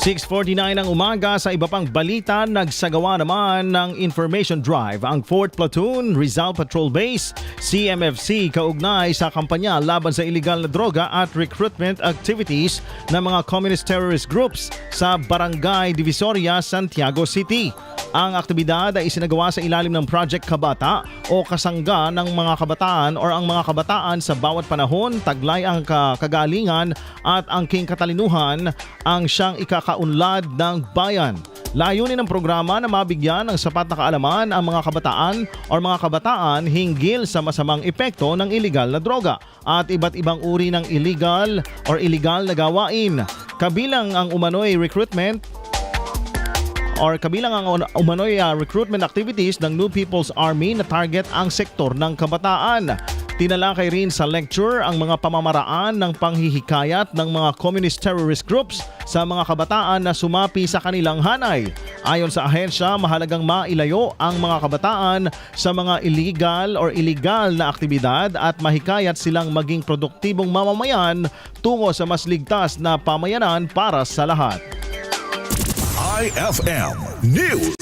6:49 ng umaga. Sa iba pang balita, nagsagawa naman ng information drive ang 4th Platoon Rizal Patrol Base CMFC kaugnay sa kampanya laban sa iligal na droga at recruitment activities ng mga communist terrorist groups sa Barangay Divisoria, Santiago City. Ang aktibidad ay isinagawa sa ilalim ng Project Kabata o kasangga ng mga kabataan o ang mga kabataan sa bawat panahon, taglay ang kagalingan at ang katalinuhan ang siyang ikakaunlad ng bayan. Layunin ng programa na mabigyan ng sapat na kaalaman ang mga kabataan o mga kabataan hinggil sa masamang epekto ng iligal na droga at iba't ibang uri ng illegal na gawain. Kabilang ang umano'y recruitment activities ng New People's Army na target ang sektor ng kabataan. Tinalakay rin sa lecture ang mga pamamaraan ng panghihikayat ng mga communist terrorist groups sa mga kabataan na sumapi sa kanilang hanay. Ayon sa ahensya, mahalagang mailayo ang mga kabataan sa mga illegal na aktibidad at mahikayat silang maging produktibong mamamayan tungo sa mas ligtas na pamayanan para sa lahat. IFM News.